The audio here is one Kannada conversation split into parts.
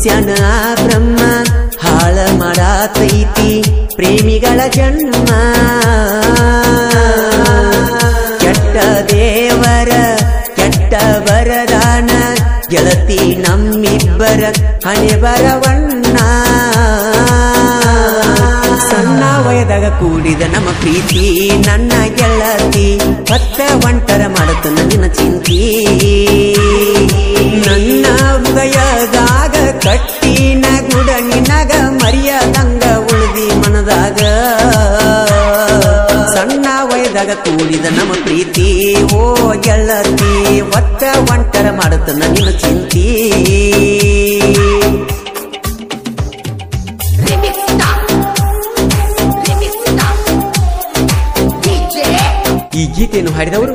ಕೂಡ್ಸ್ಯಾನ ಬ್ರಹ್ಮ ಹಾಳ ಮಾಡಾತೈತಿ ಪ್ರೇಮಿಗಳ ಜನ್ಮ ಕೆಟ್ಟ ದೇವರ ಕೆಟ್ಟ ವರದಾನ ಗೆಳತಿ ನಮ್ಮಿಬ್ಬರ ಹಣೆ ಬರವಣ್ಣ ಸಣ್ಣ ವಯದಾಗ ಕೂಡಿದ ನಮ್ಮ ಪ್ರೀತಿ ನನ್ನ ಗೆಳತಿ ಹೊತ್ತ ಒಂಟರ ಮಾಡತ ನನ್ನ ಚಿಂತಿ ನನ್ನ ಹೃದಯದಾಗ ಕಟ್ಟಿನ ಗುಡ ನಿನಗ ಮರಿಯದಂಗ ಉಳಿದಿ ಮನದಾಗ ಸಣ್ಣ ವಯದಾಗ ಕೂಡಿದ ನಮ್ಮ ಪ್ರೀತಿ ಓ ಗೆಳತಿ ಹೊತ್ತ ಒಂಟರ ಮಾಡತ ನನ್ನ ಚಿಂತಿ ಈ ಗೀತೆಯನ್ನು ಹಾಡಿದವರು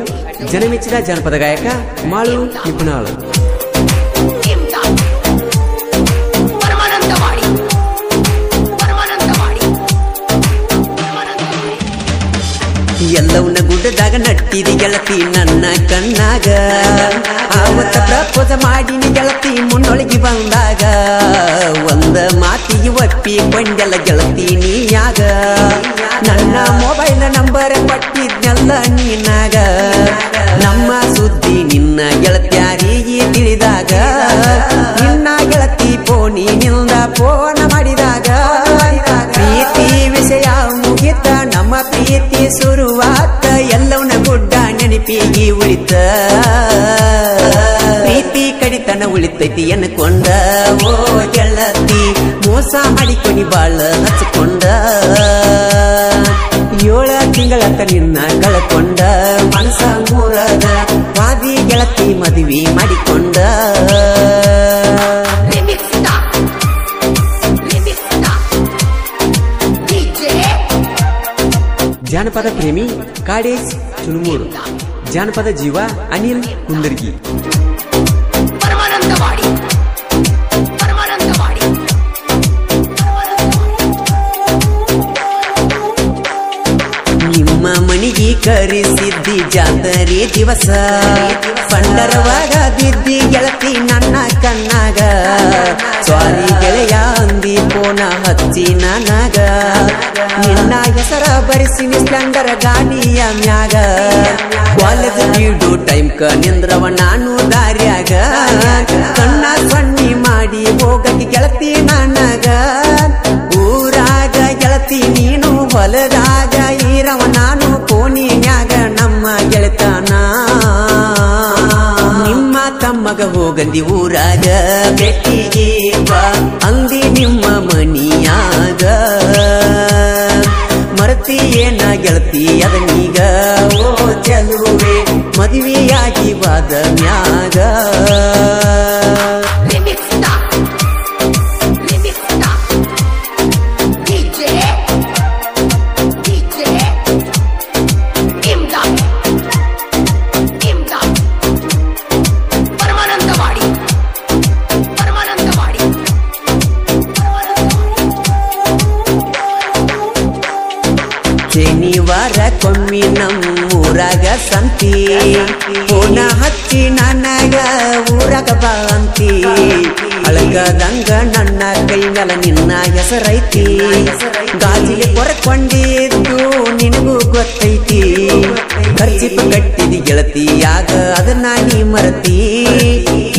ಜನಮೆಚ್ಚಿದ ಜನಪದ ಗಾಯಕ ಮಾಳು ನಿಪುಣಾಳು. ಎಲ್ಲವನ್ನ ಗುಡ್ಡದಾಗ ನಟ್ಟಿದಿ ಗೆಳತಿ ನನ್ನ ಕಣ್ಣಾಗ ಆವತ್ತ ಪ್ರಪೋಸ ಮಾಡಿನಿ ಗೆಳತಿ ಮುನ್ನೊಳಗಿ ಬಂದಾಗ ಒಂದ ಮಾತಿಗೆ ಒಪ್ಪಿಕೊಂಡೆಲ್ಲ ಗೆಳತಿ ನೀಯಾಗ ನನ್ನ ಮೊಬೈಲ್ ನಂಬರ್ ಕೊಟ್ಟಿದ್ನೆಲ್ಲ ನೀನಾಗ ನಮ್ಮ ಸುದ್ದಿ ನಿನ್ನ ಗೆಳತ್ಯಾರಿಗೆ ತಿಳಿದಾಗ ನಿನ್ನ ಗೆಳತಿ ಫೋನಿನಿಂದ ಫೋನ್ ಮಾಡಿದಾಗ ಪ್ರೀತಿ ವಿಷಯ ಮುಗಿತ ನಮ್ಮ ಪ್ರೀತಿ ಶುರುವಾತ ಎಲ್ಲವನ್ನ ಗುಡ್ಡ ನೆನಪಿಗೆ ಉಳಿತ ಪ್ರೀತಿ ಕಡಿತನ ಉಳಿತೈತಿ ಎನ್ಕೊಂಡ ಓ ಗೆಳತಿ ಮೋಸ ಮಾಡಿಕೊನಿ ಬಾಳ ಹಚ್ಕೊಂಡ 7 ತಿಂಗಳತ್ತ ನಿನ್ನ ಕಳಕೊಂಡ ಮನಸ ಮೂರದ ವಾದಿ ಗೆಳತಿ ಮದುವೆ ಮಾಡಿಕೊಂಡ ಜಾನಪದ ಪ್ರೇಮಿ ಕಾಡೇಶ್ ಚುನುಮೂರು ಜಾನಪದ ಜೀವ ಅನಿಲ್ ಕುಂದರ್ಗಿ ನಿಮ್ಮ ಮನಿಗೆ ಕರೆಸಿದ್ದಿ ಜಾತರೆ ದಿವಸ ಪಂಡರವಾಗ ಬಿದ್ದಿ ಗೆಳತಿ ನನ್ನ ಕಣ್ಣಾಗ ಸ್ವಾರಿ ಗೆಳೆಯ ಅಂದಿ ಫೋನ ಹಚ್ಚಿ ನನಗ ನಿನ್ನ ಹೆಸರ ಬರೆಸಿನಿ ಸ್ಪ್ಲೆಂಡರ್ ಗಾಡಿಯ ಮ್ಯಾಗ ಕಾಲೇಜ್ ಬಿಡು ಟೈಮ್ ಕ ನಿಂದ್ರವ ನಾನು ದಾರ್ಯಾಗ ಕಣ್ಣ ಸಣ್ಣಿ ಮಾಡಿ ಹೋಗಕ್ಕೆ ಗೆಳತಿ ನನಗ ಊರಾಗ ಗೆಳತಿ ನೀನು ಹೊಲದಾಗ ಇರವ ನಾನು ಕೋಣಿನ್ಯಾಗ ನಮ್ಮ ಗೆಳತನ ನಿಮ್ಮ ತಮ್ಮಗ ಹೋಗಂದಿ ಊರಾಗ ಬೆಟ್ಟಿಗೆ ಬಾ ಅಂದಿ ನಿಮ್ಮ ಮನಿಯಾಗ ಮರತಿ ಏನ ಗೆಳತಿ ಅದನೀಗ ಓ ಚೆಲುವೆ ಮದುವೆಯಾಗಿ ಬಾದ ಮ್ಯಾಗ ಶನಿವಾರ ಕೊಮ್ಮಿ ನಮ್ಮೂರಾಗ ಸಂತಿ ಫೋನ ಹಚ್ಚಿ ನನಗ ಊರಾಗ ಬಾಂತಿ ಅಳಗದಂಗ ನನ್ನ ಕೈ ಮೇಲೆ ನಿನ್ನ ಹೆಸರೈತಿ ಗಾಜಿಗೆ ಕೊರಕೊಂಡಿದ್ದು ನಿನಗೂ ಗೊತ್ತೈತಿ ಖರ್ಚಿಪ ಕಟ್ಟಿದಿ ಗೆಳತಿಯಾಗ ಅದನ್ನ ನೀ ಮರತಿ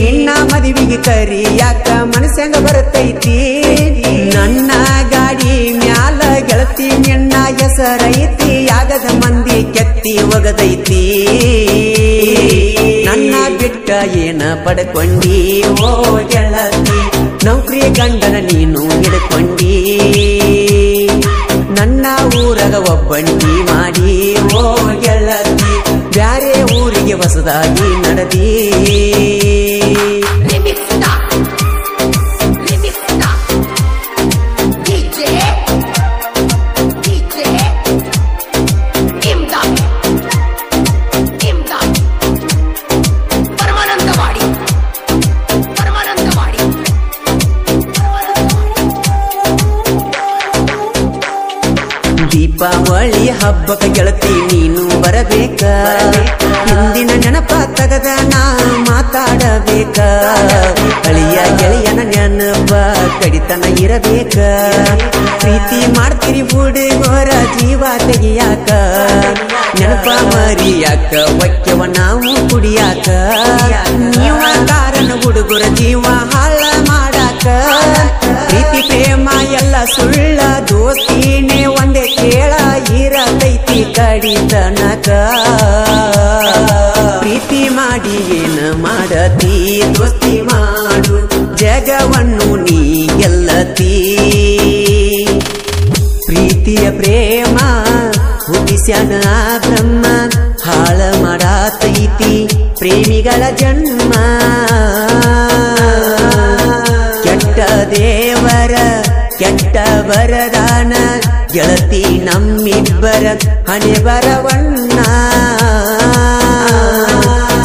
ನಿನ್ನ ಮದುವೆಗೆ ಕರಿ ಯಾಕ ಮನಸ್ಸಂಗ ಬರ್ತೈತಿ ನನ್ನ ಗಾಡಿ ಮ್ಯಾಲ ಗೆಳತಿ ನಿನ್ನ ಹೆಸರೈತಿ ಆಗದ ಮಂದಿ ಕೆತ್ತಿ ಒಗದೈತಿ ನನ್ನ ಬಿಟ್ಟ ಏನ ಪಡ್ಕೊಂಡಿ ಓ ಗೆಳತಿ ನೌಕರಿ ಗಂಡನ ನೀನು ಹಿಡ್ಕೊಂಡಿ ನನ್ನ ಊರಾಗ ಒಬ್ಬಂಟಿ ಮಾಡಿ ಓ ಗೆಳತಿ ಬ್ಯಾರೆ ಊರಿಗೆ ಹೊಸದಾಗಿ ನಡೆದಿ ದೀಪಾವಳಿ ಹಬ್ಬಕ ಗೆಳತಿ ನೀನು ಬರಬೇಕ ಹಿಂದಿನ ನೆನಪ ತಗದ ನಾ ಮಾತಾಡಬೇಕ ಅಳಿಯ ಗೆಳೆಯನ ನೆನಪ ಕಡಿತನ ಇರಬೇಕ ಪ್ರೀತಿ ಮಾಡ್ತೀರಿ ಹುಡುಗೋರ ಜೀವ ತೆಗಿಯಾಕ ನೆನಪ ಮರಿಯಾಕ ಒಕ್ಕೆವ ನಾವು ಕುಡಿಯಾಕ ನೀವ ಕಾರಣ ಹುಡುಗರ ಜೀವ ಹಾಳ ಮಾಡಾಕ ಪ್ರೀತಿ ಪ್ರೇಮ ಎಲ್ಲ ಸುಳ್ಳ ದೋಸ್ತಿನೇ ಒಂದೇ ಕೇಳ ಇರತೈತಿ ಕಡಿತನಕ ಪ್ರೀತಿ ಮಾಡಿ ಏನ ಮಾಡತಿ ದೋಸ್ತಿ ಮಾಡು ಜಗವನ್ನು ನೀ ಗೆಲ್ಲತಿ ಪ್ರೀತಿಯ ಪ್ರೇಮ ಹುಟ್ಟಿಸ್ಯಾನ ಬ್ರಹ್ಮ ಹಾಳ ಮಾಡತೈತಿ ಪ್ರೇಮಿಗಳ ಜನ್ಮ ಕೆಟ್ಟ ದೇವರ ಕೆಟ್ಟ ಬರದಾನ ಗೆಳತಿ ನಮ್ಮಿಬ್ಬರ ಹಣೆ ಬರವಣ್ಣ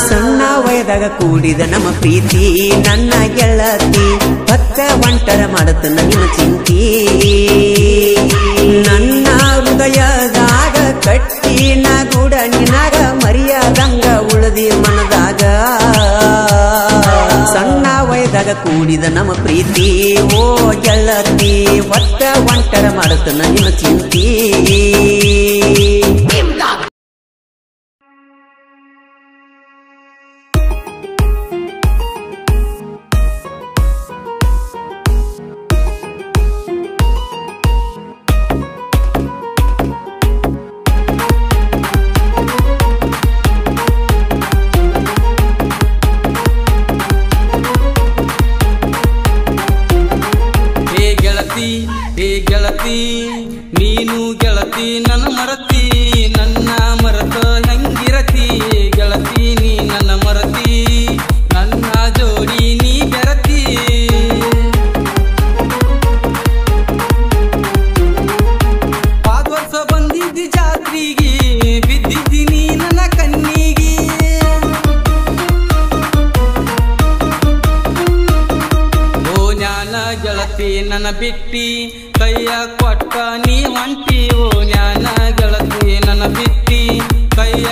ಸಣ್ಣ ವಯದಾಗ ಕೂಡಿದ ನಮ್ಮ ಪ್ರೀತಿ ನನ್ನ ಗೆಳತಿ ಭಕ್ತ ಒಂಟರ ಮಾಡತನ ನಿನ್ನ ಚಿಂತಿ ನನ್ನ ಹೃದಯದಾಗ ಕಟ್ಟಿನ ಗೂಡ ನಿನಗ ಮರಿಯಾದಂಗ ಉಳದಿ ಮನದಾಗ ಸಣ್ಣ ವಯದಾಗ ಕೂಡಿದ ನಮ್ಮ ಪ್ರೀತಿ ಓ ಗೆಳತಿ ಭಕ್ತ ಒಂಟರ ಮಾಡತನ ನಿನ್ನ ಚಿಂತಿ ಹೇ ಗೆಳತಿ ನೀನು ಗೆಳತಿ ನನ್ನ ಮರತಿ ನನ್ನ ಮರತ ಹೆಂಗಿರತಿ ಗೆಳತಿ ನೀ ನನ್ನ ಮರತಿ ನನ್ನ ಜೋಡಿ ನೀ ಬೆರತಿ ಪಾದ ವರ್ಷ ಬಂದಿದ್ದಿ ಜಾತ್ರೆಗೆ ಬಿದ್ದಿದ್ದೀನಿ ನನ್ನ ಕಣ್ಣಿಗೆ ಓ ಜ್ಞಾನ ಗೆಳತಿ ನನ್ನ ಬಿಟ್ಟಿ ಕೈಯ ಕೊಟ್ಟ ನೀ ಹೊಂಟಿ ಓ ಜ್ಞಾನ ಗೆಳತಿ ನನ್ನ ಬಿಟ್ಟಿ ಕೈಯ